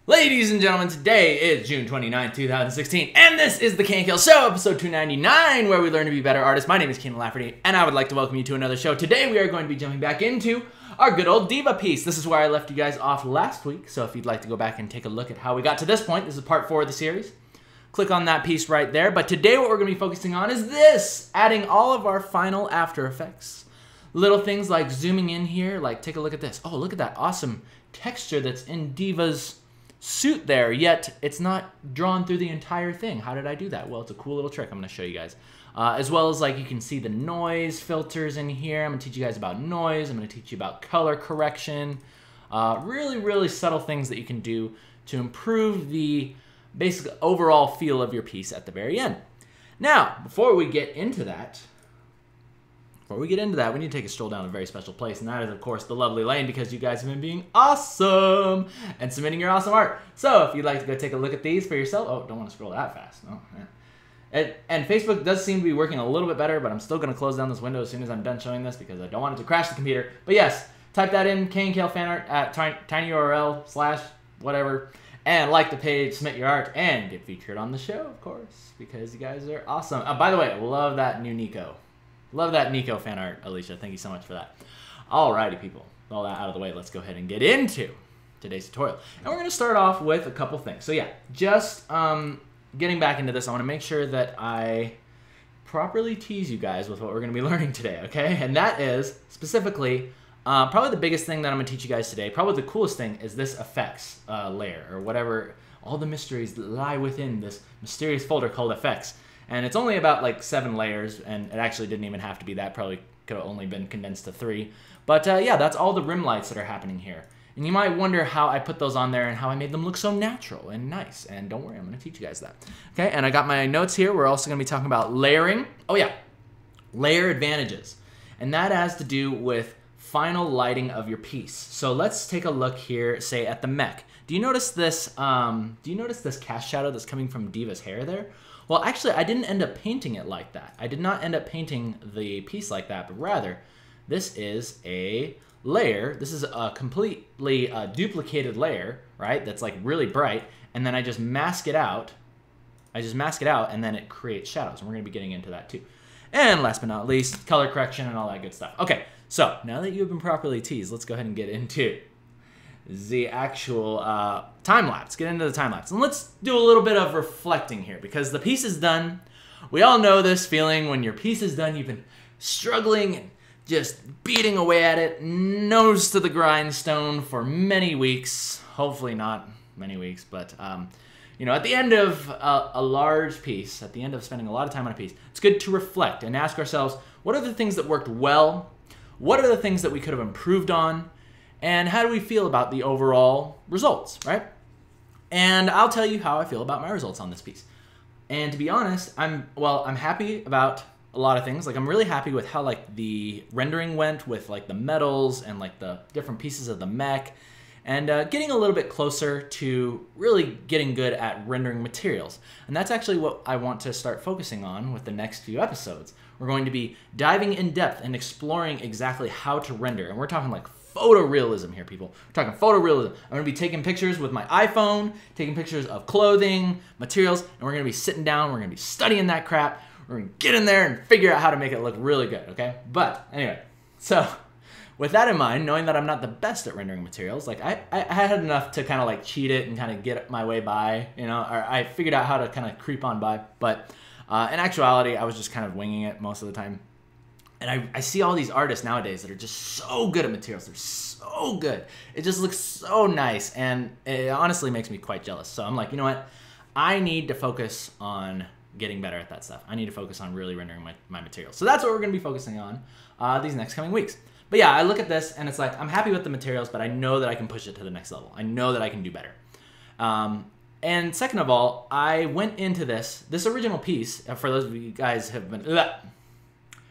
Ladies and gentlemen, today is June 29th, 2016, and this is the KNKL Show, episode 299, where we learn to be better artists. My name is Kienan Lafferty, and I would like to welcome you to another show. Today we are going to be jumping back into our good old D.VA piece. This is where I left you guys off last week, so if you'd like to go back and take a look at how we got to this point, this is part 4 of the series. Click on that piece right there, but today what we're going to be focusing on is this, adding all of our final After Effects. Little things like zooming in here, like take a look at this. Oh, look at that awesome texture that's in D.VA's suit there, yet it's not drawn through the entire thing. How did I do that? Well, it's a cool little trick I'm going to show you guys. As well as, like, you can see the noise filters in here. I'm going to teach you guys about noise. I'm going to teach you about color correction. Really subtle things that you can do to improve the basic overall feel of your piece at the very end. Now, before we get into that, we need to take a stroll down a very special place, and that is, of course, the lovely lane, because you guys have been being awesome and submitting your awesome art. So if you'd like to go take a look at these for yourself, oh, don't want to scroll that fast. No, yeah. And Facebook does seem to be working a little bit better, but I'm still going to close down this window as soon as I'm done showing this because I don't want it to crash the computer. But yes, type that in, KNKL fanart at tinyurl/whatever, and like the page, submit your art, and get featured on the show, of course, because you guys are awesome. By the way, I love that new Nico. Love that Nico fan art, Alicia. Thank you so much for that. Alrighty, people. With all that out of the way, let's go ahead and get into today's tutorial. And we're going to start off with a couple things. So yeah, just getting back into this, I want to make sure that I properly tease you guys with what we're going to be learning today, okay? And that is, specifically, probably the biggest thing that I'm going to teach you guys today, probably the coolest thing, is this effects layer, or whatever, all the mysteries that lie within this mysterious folder called effects. And it's only about like 7 layers, and it actually didn't even have to be that. Probably could have only been condensed to 3. But yeah, that's all the rim lights that are happening here. And you might wonder how I put those on there and how I made them look so natural and nice. And don't worry, I'm going to teach you guys that. Okay, and I got my notes here. We're also going to be talking about layering. Oh yeah, layer advantages. And that has to do with final lighting of your piece. So let's take a look here, say at the mech. Do you notice this cast shadow that's coming from D.VA's hair there? Well, actually, I didn't end up painting it like that. I did not end up painting the piece like that, but rather, this is a layer. This is a completely duplicated layer, right? That's like really bright, and then I just mask it out. And then it creates shadows, and we're gonna be getting into that too. And last but not least, color correction and all that good stuff. Okay, so now that you've been properly teased, let's go ahead and get into the actual time-lapse. Get into the time-lapse. And let's do a little bit of reflecting here, because the piece is done. We all know this feeling when your piece is done. You've been struggling and just beating away at it, nose to the grindstone for many weeks. Hopefully not many weeks, but you know, at the end of a large piece, at the end of spending a lot of time on a piece, it's good to reflect and ask ourselves, what are the things that worked well? What are the things that we could have improved on? And how do we feel about the overall results, right? And I'll tell you how I feel about my results on this piece. And to be honest, I'm happy about a lot of things. Like, I'm really happy with how, like, the rendering went with, like, the metals and, like, the different pieces of the mech, and getting a little bit closer to really getting good at rendering materials. And that's actually what I want to start focusing on with the next few episodes. We're going to be diving in depth and exploring exactly how to render. And we're talking, like, photorealism here, people. We're talking photorealism. I'm going to be taking pictures with my iPhone, taking pictures of clothing, materials, and we're going to be sitting down, we're going to be studying that crap. We're going to get in there and figure out how to make it look really good, okay? But anyway, so with that in mind, knowing that I'm not the best at rendering materials, like I had enough to kind of like cheat it and kind of get my way by, you know, or I figured out how to kind of creep on by. But in actuality, I was just kind of winging it most of the time. And I see all these artists nowadays that are just so good at materials. They're so good. It just looks so nice. And it honestly makes me quite jealous. So I'm like, you know what? I need to focus on getting better at that stuff. I need to focus on really rendering my materials. So that's what we're going to be focusing on these next coming weeks. But yeah, I look at this and it's like, I'm happy with the materials, but I know that I can push it to the next level. I know that I can do better. And second of all, I went into this original piece, for those of you guys have been...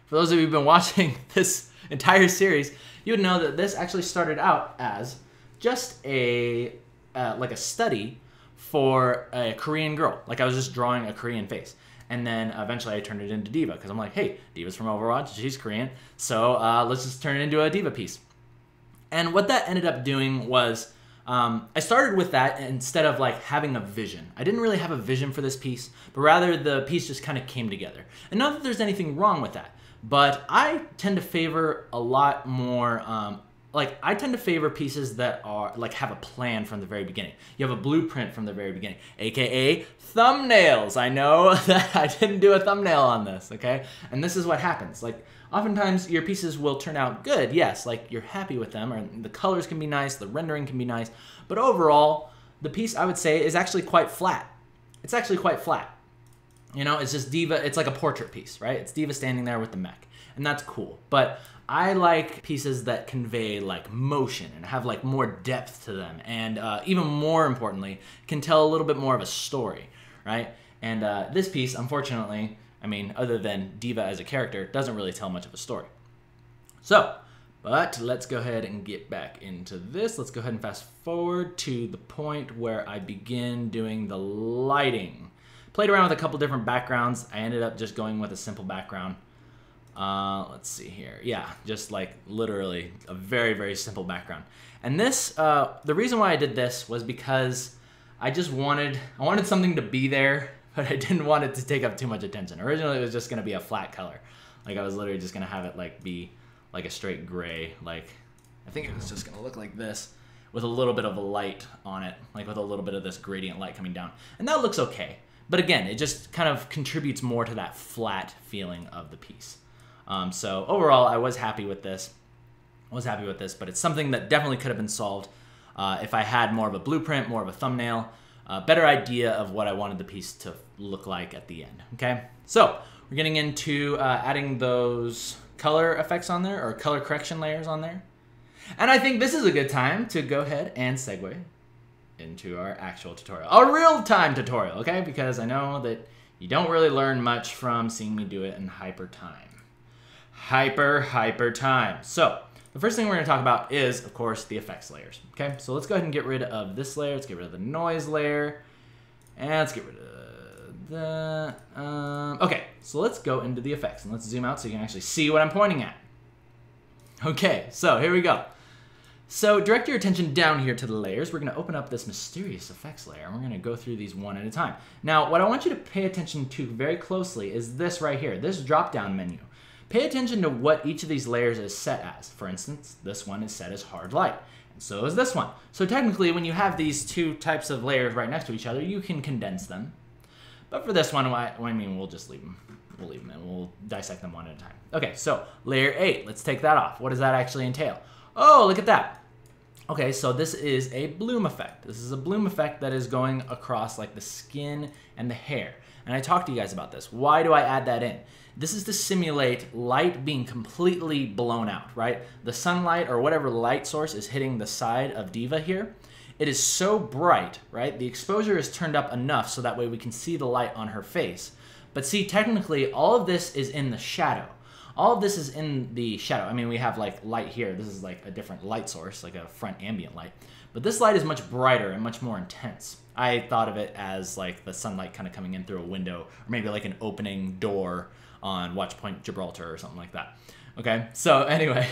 For those of you who've been watching this entire series, you would know that this actually started out as just like a study for a Korean girl. Like, I was just drawing a Korean face. And then eventually I turned it into D.VA, because I'm like, hey, D.VA's from Overwatch, she's Korean, so let's just turn it into a D.VA piece. And what that ended up doing was I started with that instead of like having a vision. I didn't really have a vision for this piece, but rather the piece just kind of came together. And not that there's anything wrong with that, but I tend to favor a lot more, I tend to favor pieces that are like have a plan from the very beginning. You have a blueprint from the very beginning, aka thumbnails. I know that I didn't do a thumbnail on this, okay? And this is what happens. Like, oftentimes your pieces will turn out good, yes, like you're happy with them, or the colors can be nice, the rendering can be nice, but overall, the piece, I would say, is actually quite flat. It's actually quite flat. You know, it's just D.Va, it's like a portrait piece, right? It's D.Va standing there with the mech, and that's cool. But I like pieces that convey like motion and have like more depth to them, and even more importantly, can tell a little bit more of a story, right? And this piece, unfortunately, I mean, other than D.Va as a character, doesn't really tell much of a story. So, but let's go ahead and get back into this. Let's go ahead and fast forward to the point where I begin doing the lighting. Played around with a couple different backgrounds. I ended up just going with a simple background. Let's see here. Yeah, just like literally a very, very simple background. And this, the reason why I did this was because I wanted something to be there, but I didn't want it to take up too much attention. Originally, it was just going to be a flat color. Like, I was literally just going to have it like be like a straight gray. Like, I think it was just going to look like this with a little bit of a light on it, like with a little bit of this gradient light coming down. And that looks okay. But again, it just kind of contributes more to that flat feeling of the piece. So overall, I was happy with this. But it's something that definitely could have been solved if I had more of a blueprint, more of a thumbnail, better idea of what I wanted the piece to look like at the end, okay? So we're getting into adding those color effects on there, or color correction layers on there. And I think this is a good time to go ahead and segue into our actual tutorial, a real-time tutorial, okay? Because I know that you don't really learn much from seeing me do it in hyper time. Hyper time. So the first thing we're going to talk about is, of course, the effects layers. Okay, so let's go ahead and get rid of this layer. Let's get rid of the noise layer, and let's get rid of the. Okay, so let's go into the effects, and let's zoom out so you can actually see what I'm pointing at. Okay, so here we go. So direct your attention down here to the layers. We're going to open up this mysterious effects layer, and we're going to go through these one at a time. Now, what I want you to pay attention to very closely is this right here, this drop-down menu. Pay attention to what each of these layers is set as. For instance, this one is set as hard light, and so is this one. So technically, when you have these two types of layers right next to each other, you can condense them. But for this one, I mean, we'll just leave them. We'll leave them, and we'll dissect them one at a time. Okay, so layer 8, let's take that off. What does that actually entail? Oh, look at that. Okay, so this is a bloom effect. This is a bloom effect that is going across like the skin and the hair. And I talked to you guys about this. Why do I add that in? This is to simulate light being completely blown out, right? The sunlight or whatever light source is hitting the side of D.Va here. It is so bright, right? The exposure is turned up enough so that way we can see the light on her face. But see, technically, all of this is in the shadow. All of this is in the shadow. I mean, we have like light here. This is like a different light source, like a front ambient light. But this light is much brighter and much more intense. I thought of it as like the sunlight kind of coming in through a window, or maybe like an opening door on Watch Point Gibraltar or something like that. Okay, so anyway,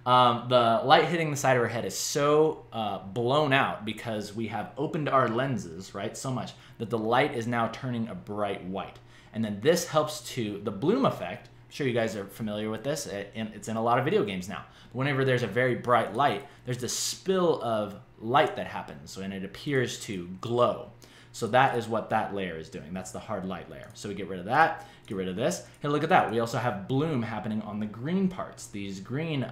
the light hitting the side of her head is so blown out because we have opened our lenses, right, so much that the light is now turning a bright white. And then this helps to, the bloom effect, I'm sure you guys are familiar with this, it's in a lot of video games now. Whenever there's a very bright light, there's this spill of light that happens, and it appears to glow. So that is what that layer is doing. That's the hard light layer. So we get rid of that, get rid of this. Hey, look at that. We also have bloom happening on the green parts, these green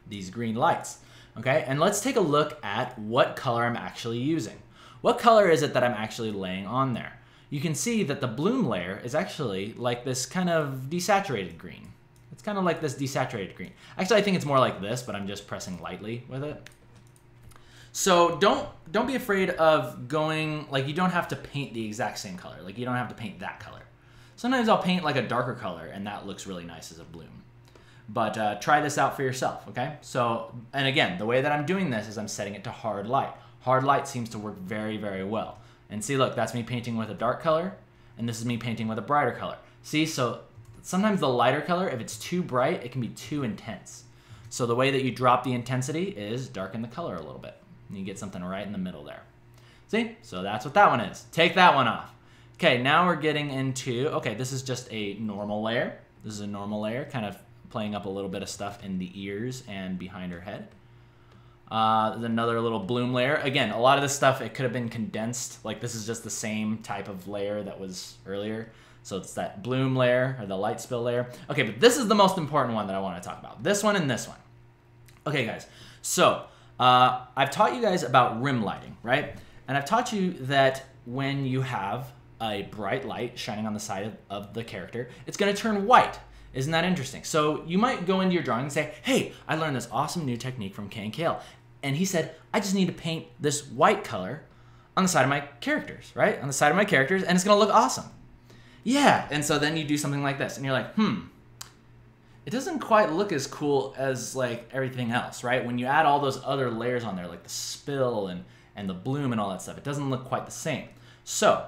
lights. Okay, and let's take a look at what color I'm actually using. What color is it that I'm actually laying on there? You can see that the bloom layer is actually like this kind of desaturated green. It's kind of like this desaturated green. Actually, I think it's more like this, but I'm just pressing lightly with it. So don't be afraid of going, like, you don't have to paint the exact same color. Like, you don't have to paint that color. Sometimes I'll paint like a darker color, and that looks really nice as a bloom. But try this out for yourself, okay? So, and again, the way that I'm doing this is I'm setting it to hard light. Hard light seems to work very, very well. And see, look, that's me painting with a dark color, and this is me painting with a brighter color. See, so sometimes the lighter color, if it's too bright, it can be too intense. So the way that you drop the intensity is darken the color a little bit. And you get something right in the middle there. See? So that's what that one is. Take that one off. Okay, now we're getting into, okay, this is just a normal layer. This is a normal layer, kind of playing up a little bit of stuff in the ears and behind her head. There's another little bloom layer. Again, a lot of this stuff, it could have been condensed. Like this is just the same type of layer that was earlier. So it's that bloom layer or the light spill layer. Okay, but this is the most important one that I want to talk about. This one and this one. Okay, guys. So I've taught you guys about rim lighting, right? And I've taught you that when you have a bright light shining on the side of the character, it's going to turn white. Isn't that interesting? So you might go into your drawing and say, hey, I learned this awesome new technique from KNKL. And he said, I just need to paint this white color on the side of my characters, right? On the side of my characters, and it's going to look awesome. Yeah, and so then you do something like this, and you're like, it doesn't quite look as cool as like everything else, right? When you add all those other layers on there, like the spill and the bloom and all that stuff, it doesn't look quite the same. So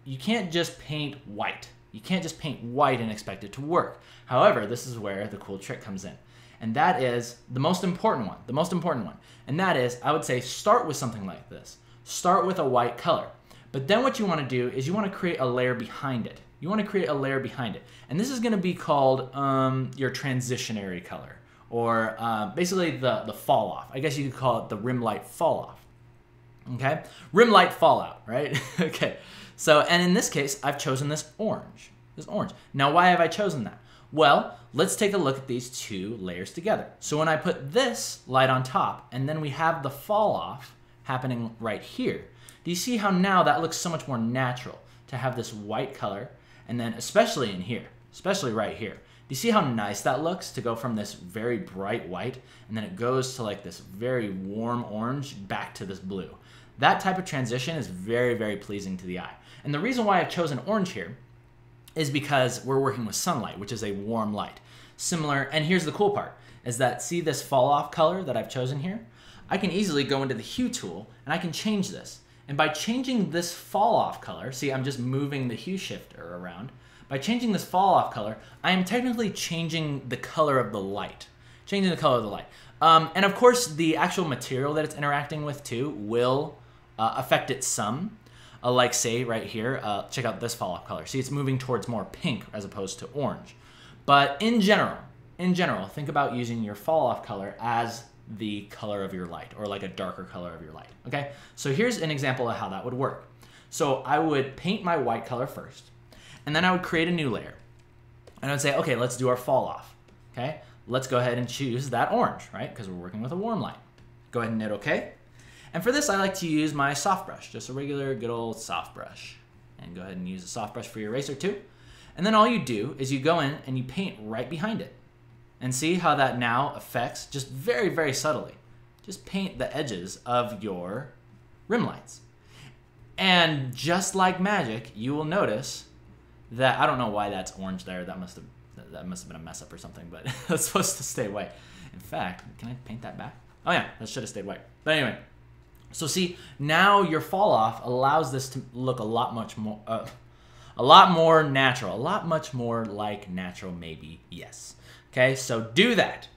you can't just paint white. You can't just paint white and expect it to work. However, this is where the cool trick comes in. And that is the most important one. And that is, I would say, start with something like this. Start with a white color. But then what you want to do is you want to create a layer behind it. And this is going to be called your transitionary color, or basically the fall off. I guess you could call it the rim light fall off. Okay? Rim light fallout, right? Okay. So, and in this case, I've chosen this orange. Now, why have I chosen that? Well, let's take a look at these two layers together. So when I put this light on top, and then we have the fall off happening right here, do you see how now that looks so much more natural to have this white color, and then especially in here, especially right here. Do you see how nice that looks to go from this very bright white, and then it goes to like this very warm orange back to this blue? That type of transition is very, very pleasing to the eye. And the reason why I've chosen orange here is because we're working with sunlight, which is a warm light. Similar, and here's the cool part, is that see this fall off color that I've chosen here? I can easily go into the hue tool and I can change this. And by changing this fall off color, see I'm just moving the hue shifter around. By changing this fall off color, I am technically changing the color of the light. And of course, the actual material that it's interacting with too will affect it some. Like say right here, check out this fall off color. See, it's moving towards more pink as opposed to orange. But in general, think about using your fall off color as the color of your light, or like a darker color of your light, okay? So here's an example of how that would work. So I would paint my white color first, and then I would create a new layer. And I would say, okay, let's do our fall off, okay? Let's go ahead and choose that orange, right? Because we're working with a warm light. Go ahead and hit okay. And for this, I like to use my soft brush, just a regular good old soft brush. And go ahead and use a soft brush for your eraser too. And then all you do is you go in and you paint right behind it. And see how that now affects, just very, very subtly, just paint the edges of your rim lights. And just like magic, you will notice that, I don't know why that's orange there, that must have been a mess up or something, but it's supposed to stay white. In fact, can I paint that back? Oh yeah, that should have stayed white. But anyway, so see, now your fall off allows this to look a lot more natural, a lot much more like natural, maybe, yes. Okay, so do that,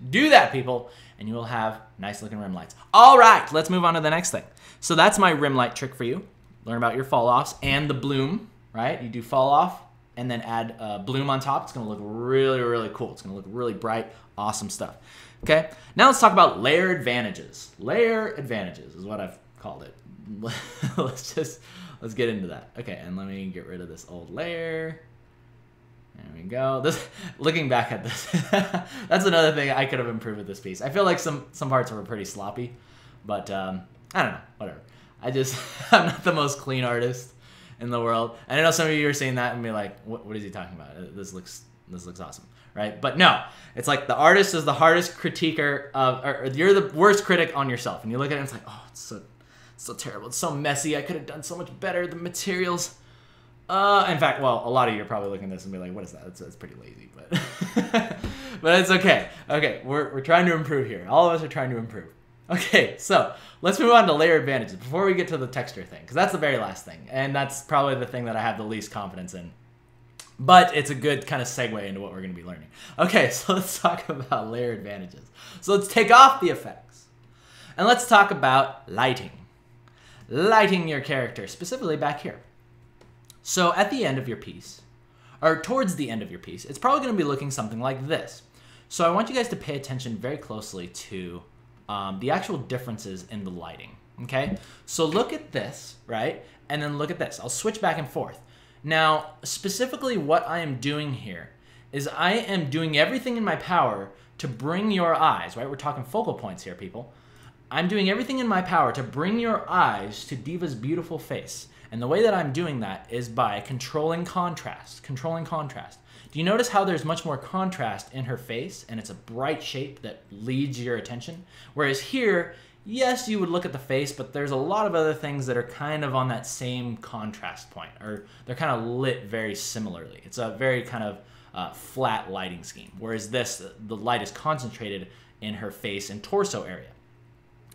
people, and you will have nice looking rim lights. All right, let's move on to the next thing. So that's my rim light trick for you. Learn about your fall offs and the bloom, right? You do fall off and then add bloom on top. It's gonna look really, really cool. It's gonna look really bright, awesome stuff. Okay, now let's talk about layer advantages. Layer advantages is what I've called it. let's get into that. Okay, and let me get rid of this old layer. There we go. Looking back at this, that's another thing I could have improved with this piece. I feel like some parts were pretty sloppy, but I don't know, whatever. I'm not the most clean artist in the world. And I know some of you are saying that and be like, what is he talking about? This looks awesome, right? But no, it's like the artist is the hardest critiquer or you're the worst critic on yourself. And you look at it and it's like, oh, it's so terrible. It's so messy. I could have done so much better. The materials. In fact, well, a lot of you are probably looking at this and be like, what is that? It's pretty lazy, but but it's okay. Okay, we're trying to improve here. All of us are trying to improve. Okay, so let's move on to layer advantages before we get to the texture thing, because that's the very last thing, and that's probably the thing that I have the least confidence in. But it's a good kind of segue into what we're going to be learning. Okay, so let's talk about layer advantages. So let's take off the effects. And let's talk about lighting. Lighting your character, specifically back here. So at the end of your piece, or towards the end of your piece, it's probably going to be looking something like this. So I want you guys to pay attention very closely to the actual differences in the lighting. Okay, so look at this, right? And then look at this. I'll switch back and forth. Now, specifically what I am doing here is I am doing everything in my power to bring your eyes, right? We're talking focal points here, people. I'm doing everything in my power to bring your eyes to D.Va's beautiful face. And the way that I'm doing that is by controlling contrast. Controlling contrast. Do you notice how there's much more contrast in her face and it's a bright shape that leads your attention? Whereas here, yes, you would look at the face, but there's a lot of other things that are kind of on that same contrast point, or they're kind of lit very similarly. It's a very kind of flat lighting scheme, whereas this, the light is concentrated in her face and torso area.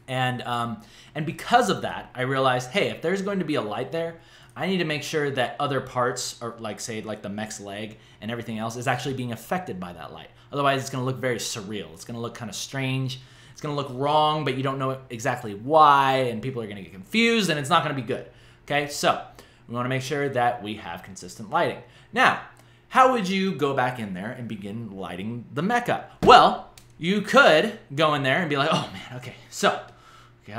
And because of that, I realized, hey, if there's going to be a light there, I need to make sure that other parts, or like say like the mech's leg and everything else, is actually being affected by that light. Otherwise, it's going to look very surreal. It's going to look kind of strange. It's going to look wrong, but you don't know exactly why, and people are going to get confused, and it's not going to be good. Okay, so we want to make sure that we have consistent lighting. Now, how would you go back in there and begin lighting the mech up? Well, you could go in there and be like, oh man, okay, so we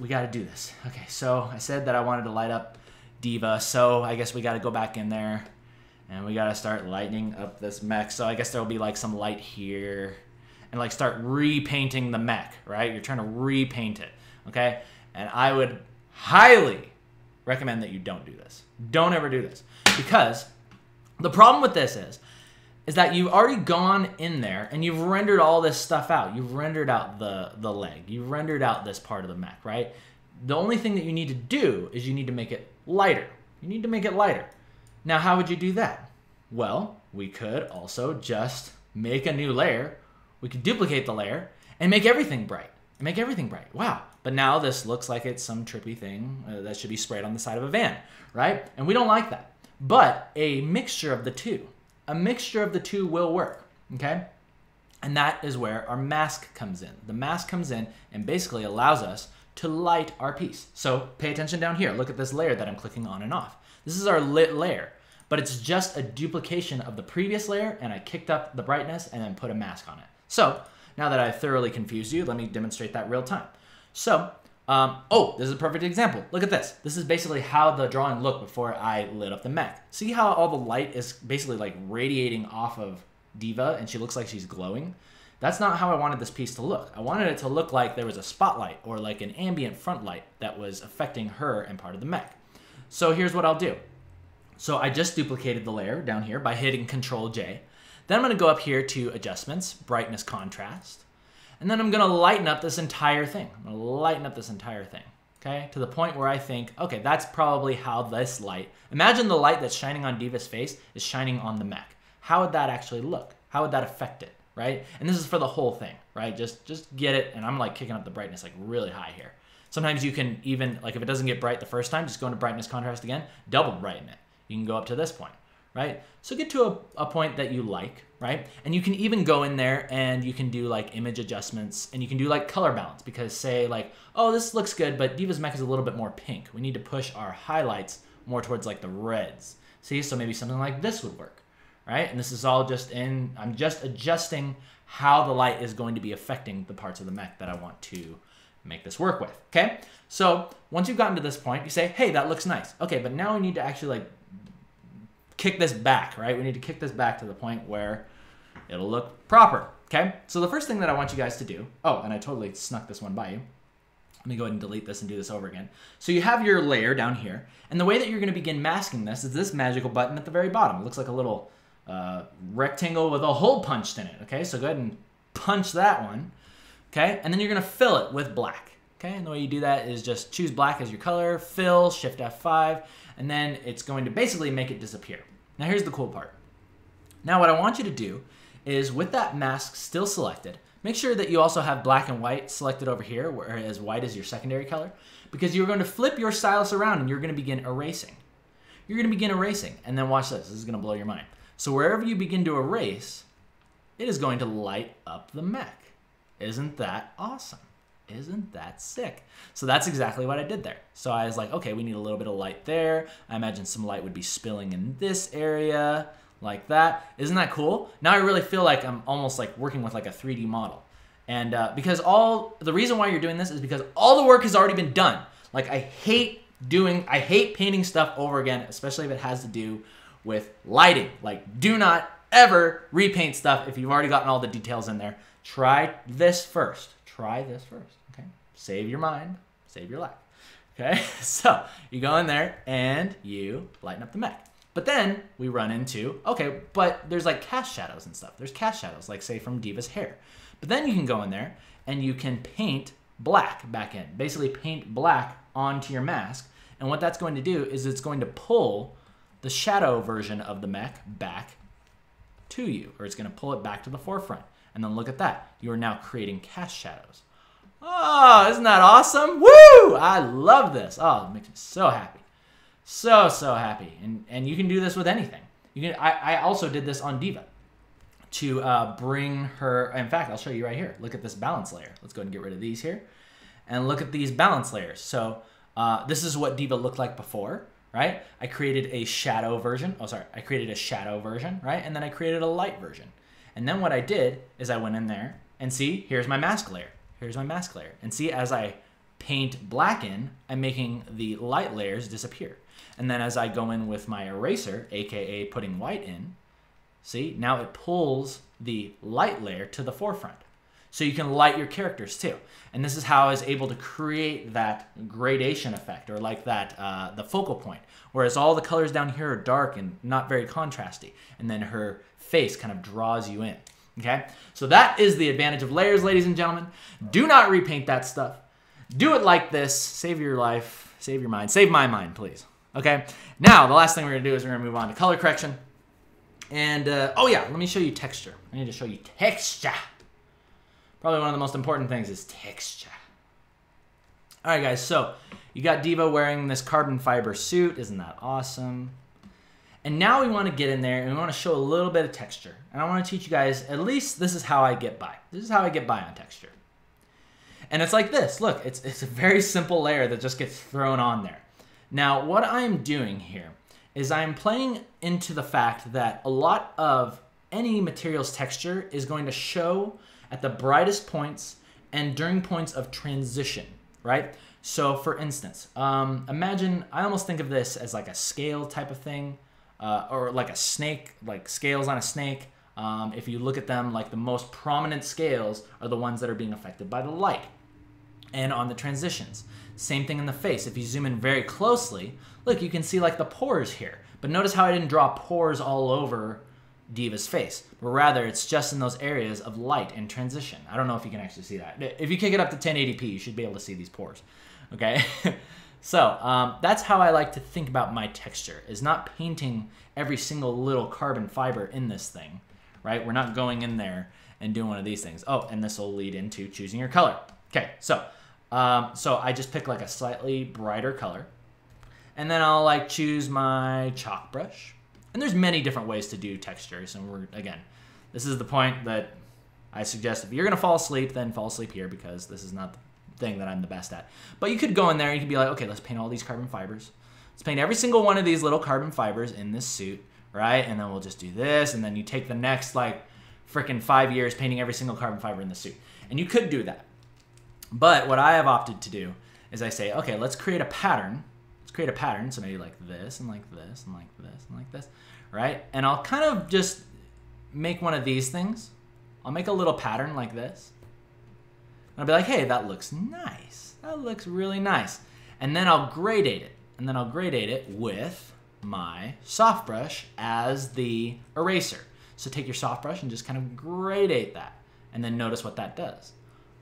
got to do this. Okay, so I said that I wanted to light up D.Va, so I guess we got to go back in there and we got to start lighting up this mech. So I guess there'll be like some light here and like start repainting the mech, right? You're trying to repaint it, okay? And I would highly recommend that you don't do this. Don't ever do this, because the problem with this is that you've already gone in there and you've rendered all this stuff out. You've rendered out the leg. You've rendered out this part of the mech, right? The only thing that you need to do is you need to make it lighter. You need to make it lighter. Now, how would you do that? Well, we could also just make a new layer. We could duplicate the layer and make everything bright. Make everything bright. Wow. But now this looks like it's some trippy thing that should be sprayed on the side of a van, right? And we don't like that. But a mixture of the two. A mixture of the two will work, okay? And that is where our mask comes in. The mask comes in and basically allows us to light our piece. So pay attention down here. Look at this layer that I'm clicking on and off. This is our lit layer, but it's just a duplication of the previous layer, and I kicked up the brightness and then put a mask on it. So now that I've thoroughly confused you, let me demonstrate that real time. So, oh, this is a perfect example. Look at this. This is basically how the drawing looked before I lit up the mech. See how all the light is basically like radiating off of D.Va and she looks like she's glowing? That's not how I wanted this piece to look. I wanted it to look like there was a spotlight or like an ambient front light that was affecting her and part of the mech. So here's what I'll do. So I just duplicated the layer down here by hitting Control-J. Then I'm going to go up here to Adjustments, Brightness, Contrast. And then I'm going to lighten up this entire thing. I'm going to lighten up this entire thing, okay? To the point where I think, okay, that's probably how this light, imagine the light that's shining on D.Va's face is shining on the mech. How would that actually look? How would that affect it, right? And this is for the whole thing, right? Just get it, and I'm like kicking up the brightness like really high here. Sometimes you can even, like if it doesn't get bright the first time, just go into Brightness, Contrast again, double brighten it. You can go up to this point, right? So get to a point that you like, right? And you can even go in there and you can do like image adjustments and you can do like color balance, because say like, oh, this looks good, but D.Va's mech is a little bit more pink. We need to push our highlights more towards like the reds. See, so maybe something like this would work, right? And this is all just in, I'm just adjusting how the light is going to be affecting the parts of the mech that I want to make this work with, okay? So once you've gotten to this point, you say, hey, that looks nice. Okay, but now we need to actually like kick this back, right? We need to kick this back to the point where it'll look proper, okay? So the first thing that I want you guys to do, oh, and I totally snuck this one by you. Let me go ahead and delete this and do this over again. So you have your layer down here, and the way that you're gonna begin masking this is this magical button at the very bottom. It looks like a little rectangle with a hole punched in it, okay? So go ahead and punch that one, okay? And then you're gonna fill it with black, okay? And the way you do that is just choose black as your color, fill, Shift F5, and then it's going to basically make it disappear. Now here's the cool part. Now what I want you to do is, with that mask still selected, make sure that you also have black and white selected over here, whereas white is your secondary color, because you're going to flip your stylus around and you're going to begin erasing. You're going to begin erasing, and then watch this. This is going to blow your mind. So wherever you begin to erase, it is going to light up the mech. Isn't that awesome? Isn't that sick? So that's exactly what I did there. So I was like, okay, we need a little bit of light there. I imagine some light would be spilling in this area, like that. Isn't that cool? Now I really feel like I'm almost like working with like a 3D model. And because the reason why you're doing this is because all the work has already been done. Like I hate painting stuff over again, especially if it has to do with lighting. Like do not ever repaint stuff if you've already gotten all the details in there. Try this first. Try this first, okay? Save your mind, save your life, okay? So you go in there and you lighten up the mech. But then we run into, okay, but there's like cast shadows and stuff. There's cast shadows, like say from D.VA's hair. But then you can go in there and you can paint black back in. Basically paint black onto your mask. And what that's going to do is it's going to pull the shadow version of the mech back to you, or it's going to pull it back to the forefront. And then look at that. You are now creating cast shadows. Oh, isn't that awesome? Woo! I love this. Oh, it makes me so happy. So happy. And you can do this with anything. I also did this on D.Va to bring her. In fact, I'll show you right here. Look at this balance layer. Let's go ahead and get rid of these here. And look at these balance layers. So this is what D.Va looked like before, right? I created a shadow version. Oh, sorry. I created a shadow version, right? And then I created a light version. And then what I did is I went in there and see, here's my mask layer. Here's my mask layer. And see, as I paint black in, I'm making the light layers disappear. And then as I go in with my eraser, aka putting white in, see, now it pulls the light layer to the forefront. So you can light your characters too. And this is how I was able to create that gradation effect, or like that, the focal point. Whereas all the colors down here are dark and not very contrasty. And then her face kind of draws you in, okay? So that is the advantage of layers, ladies and gentlemen. Do not repaint that stuff. Do it like this. Save your life, save your mind, save my mind, please, okay? Now, the last thing we're gonna do is we're gonna move on to color correction. And, oh yeah, let me show you texture. I need to show you texture. Probably one of the most important things is texture. All right, guys, so you got D.Va wearing this carbon fiber suit. Isn't that awesome? And now we want to get in there and we want to show a little bit of texture. And I want to teach you guys, at least this is how I get by. This is how I get by on texture. And it's like this. Look, it's a very simple layer that just gets thrown on there. Now, what I'm doing here is I'm playing into the fact that a lot of any material's texture is going to show at the brightest points and during points of transition, right? So for instance, imagine, I almost think of this as like a scale type of thing, or like a snake, like scales on a snake. If you look at them, like the most prominent scales are the ones that are being affected by the light. And on the transitions, same thing in the face. If you zoom in very closely, look, you can see like the pores here. But notice how I didn't draw pores all over D.Va's face, but rather it's just in those areas of light and transition. I don't know if you can actually see that. If you kick it up to 1080p, you should be able to see these pores, okay? So that's how I like to think about my texture, is not painting every single little carbon fiber in this thing, right? We're not going in there and doing one of these things. Oh, and this will lead into choosing your color. Okay, so I just pick like a slightly brighter color, and then I'll like choose my chalk brush. And there's many different ways to do textures, and again, this is the point that I suggest if you're gonna fall asleep, then fall asleep here, because this is not the thing that I'm the best at. But you could go in there, you could be like, okay, let's paint all these carbon fibers. Let's paint every single one of these little carbon fibers in this suit, right? And then we'll just do this, and then you take the next like freaking 5 years painting every single carbon fiber in the suit. And you could do that. But what I have opted to do is I say, okay, let's create a pattern. Let's create a pattern, so maybe like this, and like this, and like this, and like this, right? And I'll kind of just make one of these things. I'll make a little pattern like this. And I'll be like, hey, that looks nice. That looks really nice. And then I'll gradate it. And then I'll gradate it with my soft brush as the eraser. So take your soft brush and just kind of gradate that. And then notice what that does.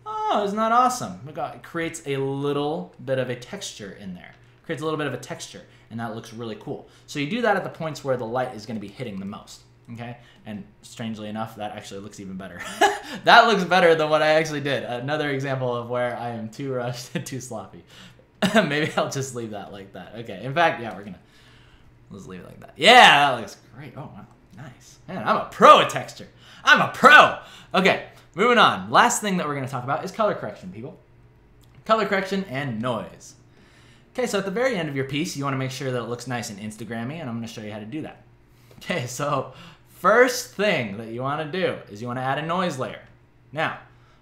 Oh, isn't that awesome? It creates a little bit of a texture in there. Creates a little bit of a texture, and that looks really cool. So you do that at the points where the light is going to be hitting the most, okay? And strangely enough, that actually looks even better. That looks better than what I actually did. Another example of where I am too rushed and too sloppy. Maybe I'll just leave that like that. Okay, in fact, yeah, let's leave it like that. Yeah, that looks great. Oh, wow. Nice. Man, I'm a pro at texture. I'm a pro. Okay, moving on. Last thing that we're going to talk about is color correction, people. Color correction and noise. Okay, so at the very end of your piece, you want to make sure that it looks nice and Instagrammy, and I'm going to show you how to do that. Okay, so first thing that you want to do is you want to add a noise layer. Now,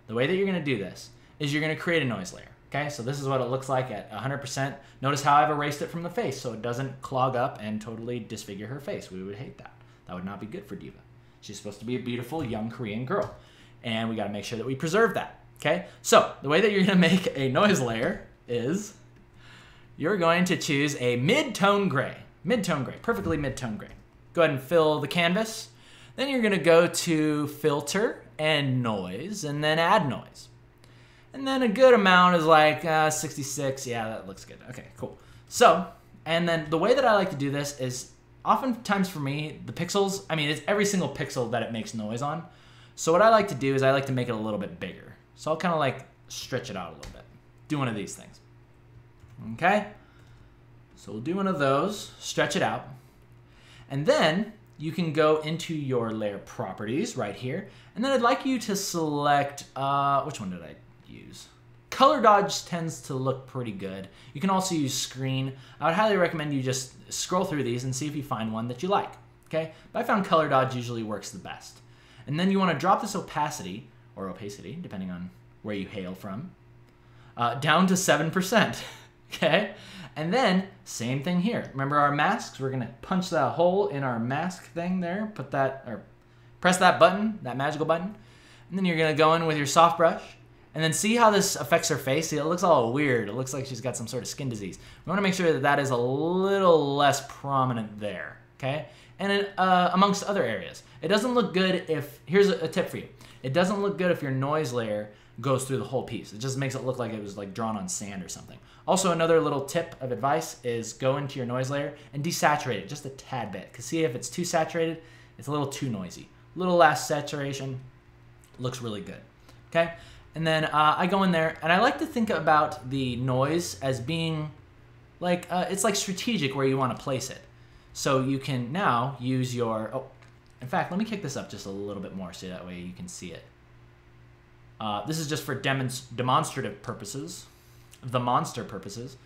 the way that you're going to do this is you're going to create a noise layer. Okay, so this is what it looks like at 100%. Notice how I've erased it from the face so it doesn't clog up and totally disfigure her face. We would hate that. That would not be good for D.Va. She's supposed to be a beautiful young Korean girl, and we got to make sure that we preserve that. Okay, so the way that you're going to make a noise layer is you're going to choose a mid-tone gray. Mid-tone gray, perfectly mid-tone gray. Go ahead and fill the canvas. Then you're going to go to filter and noise, and then add noise. And then a good amount is like 66. Yeah, that looks good. Okay, cool. So, and then the way that I like to do this is oftentimes for me, the pixels, I mean, it's every single pixel that it makes noise on. So what I like to do is I like to make it a little bit bigger. So I'll kind of like stretch it out a little bit. Do one of these things. Okay? So we'll do one of those, stretch it out. And then you can go into your layer properties right here. And then I'd like you to select, which one did I use? Color dodge tends to look pretty good. You can also use screen. I would highly recommend you just scroll through these and see if you find one that you like. Okay? But I found color dodge usually works the best. And then you want to drop this opacity, or opacity, depending on where you hail from, down to 7%. Okay? And then, same thing here. Remember our masks? We're going to punch that hole in our mask thing there, put that, or press that button, that magical button, and then you're going to go in with your soft brush, and then see how this affects her face. See, it looks all weird. It looks like she's got some sort of skin disease. We want to make sure that that is a little less prominent there, okay? And amongst other areas. It doesn't look good if, here's a tip for you. It doesn't look good if your noise layer goes through the whole piece. It just makes it look like it was like drawn on sand or something. Also, another little tip of advice is go into your noise layer and desaturate it just a tad bit. Because see, if it's too saturated, it's a little too noisy. A little less saturation looks really good. Okay? And then I go in there, and I like to think about the noise as being like, it's like strategic where you want to place it. So you can now use your, oh, in fact, let me kick this up just a little bit more so that way you can see it. This is just for demonstrative purposes, the monster purposes.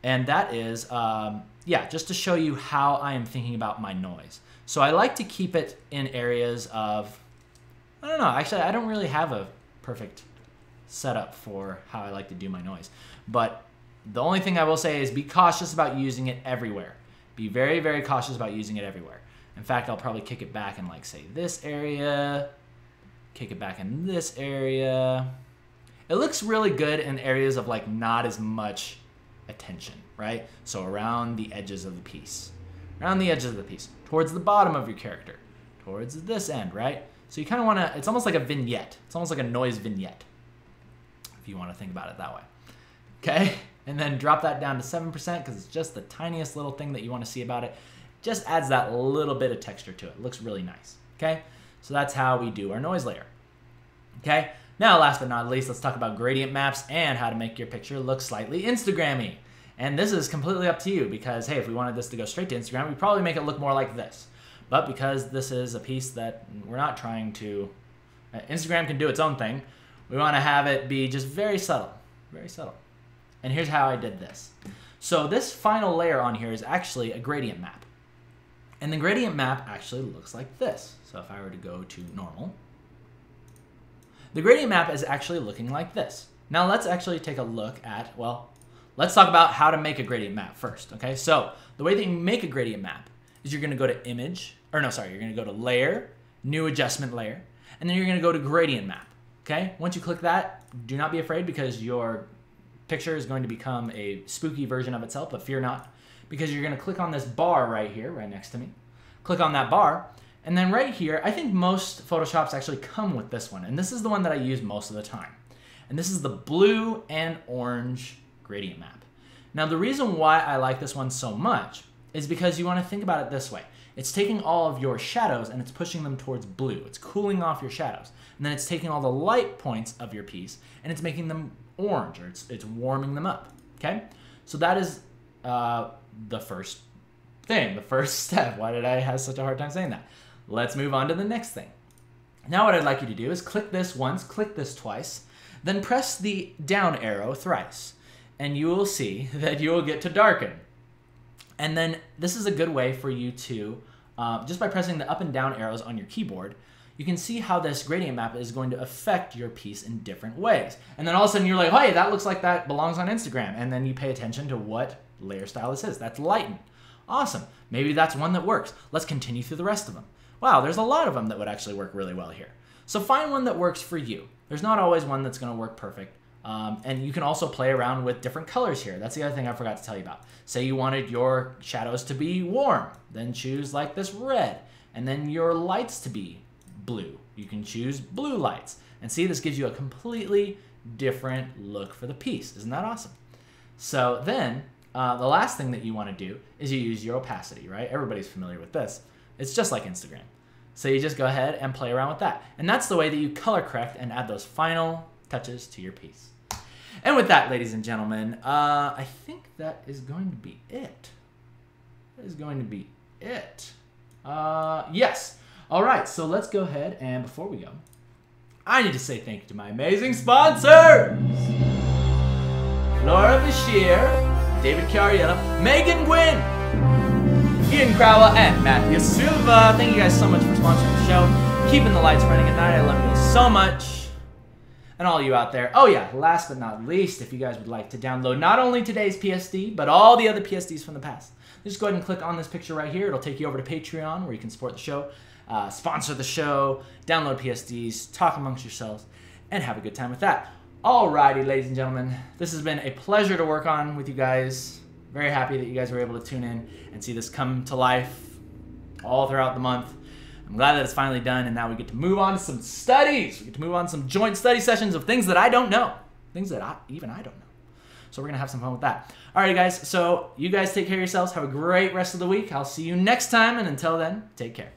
And that is, yeah, just to show you how I am thinking about my noise. So I like to keep it in areas of, I don't know, actually I don't really have a perfect setup for how I like to do my noise. But the only thing I will say is be cautious about using it everywhere. Be very, very cautious about using it everywhere. In fact, I'll probably kick it back in like, say, this area, kick it back in this area. It looks really good in areas of like not as much attention, right? So around the edges of the piece. Around the edges of the piece. Towards the bottom of your character. Towards this end, right? So you kind of want to, it's almost like a vignette. It's almost like a noise vignette, if you want to think about it that way. Okay? And then drop that down to 7% because it's just the tiniest little thing that you want to see about it. Just adds that little bit of texture to it. It looks really nice. Okay? So that's how we do our noise layer. Okay? Now, last but not least, let's talk about gradient maps and how to make your picture look slightly Instagrammy. And this is completely up to you because, hey, if we wanted this to go straight to Instagram, we'd probably make it look more like this. But because this is a piece that we're not trying to, Instagram can do its own thing, we want to have it be just very subtle. Very subtle. And here's how I did this. So this final layer on here is actually a gradient map. And the gradient map actually looks like this. So if I were to go to normal, the gradient map is actually looking like this. Now let's actually take a look at, well, let's talk about how to make a gradient map first, okay? So the way that you make a gradient map is you're gonna go to image, or no, sorry, you're gonna go to layer, new adjustment layer, and then you're gonna go to gradient map, okay? Once you click that, do not be afraid because your picture is going to become a spooky version of itself, but fear not, because you're gonna click on this bar right here, right next to me. Click on that bar, and then right here, I think most Photoshops actually come with this one, and this is the one that I use most of the time. And this is the blue and orange gradient map. Now the reason why I like this one so much is because you wanna think about it this way. It's taking all of your shadows and it's pushing them towards blue. It's cooling off your shadows. And then it's taking all the light points of your piece and it's making them orange, or it's warming them up, okay? So that is the first thing, the first step. Why did I have such a hard time saying that? Let's move on to the next thing. Now what I'd like you to do is click this once, click this twice, then press the down arrow thrice, and you will see that you will get to darken. And then this is a good way for you to, just by pressing the up and down arrows on your keyboard, you can see how this gradient map is going to affect your piece in different ways. And then all of a sudden you're like, hey, that looks like that belongs on Instagram. And then you pay attention to what layer style this is. That's lighten. Awesome. Maybe that's one that works. Let's continue through the rest of them. Wow, there's a lot of them that would actually work really well here. So find one that works for you. There's not always one that's going to work perfect. And you can also play around with different colors here. That's the other thing I forgot to tell you about. Say you wanted your shadows to be warm, then choose like this red. And then your lights to be blue. You can choose blue lights. And see, this gives you a completely different look for the piece. Isn't that awesome? So then, the last thing that you want to do is you use your opacity, right? Everybody's familiar with this. It's just like Instagram. So you just go ahead and play around with that. And that's the way that you color correct and add those final touches to your piece. And with that, ladies and gentlemen, I think that is going to be it. That is going to be it. Yes. All right, so let's go ahead, and before we go, I need to say thank you to my amazing sponsors. Laura Bashir, David Cariella, Megan Gwynn, Ian Crowell, and Matthew Silva. Thank you guys so much for sponsoring the show, keeping the lights running at night. I love you so much. And all you out there. Oh yeah, last but not least, if you guys would like to download not only today's PSD, but all the other PSDs from the past, just go ahead and click on this picture right here. It'll take you over to Patreon, where you can support the show, sponsor the show, download PSDs, talk amongst yourselves, and have a good time with that. Alrighty, ladies and gentlemen, this has been a pleasure to work on with you guys. Very happy that you guys were able to tune in and see this come to life all throughout the month. I'm glad that it's finally done, and now we get to move on to some studies. We get to move on to some joint study sessions of things that I don't know. Things that even I don't know. So we're going to have some fun with that. Alrighty, guys. So you guys take care of yourselves. Have a great rest of the week. I'll see you next time, and until then, take care.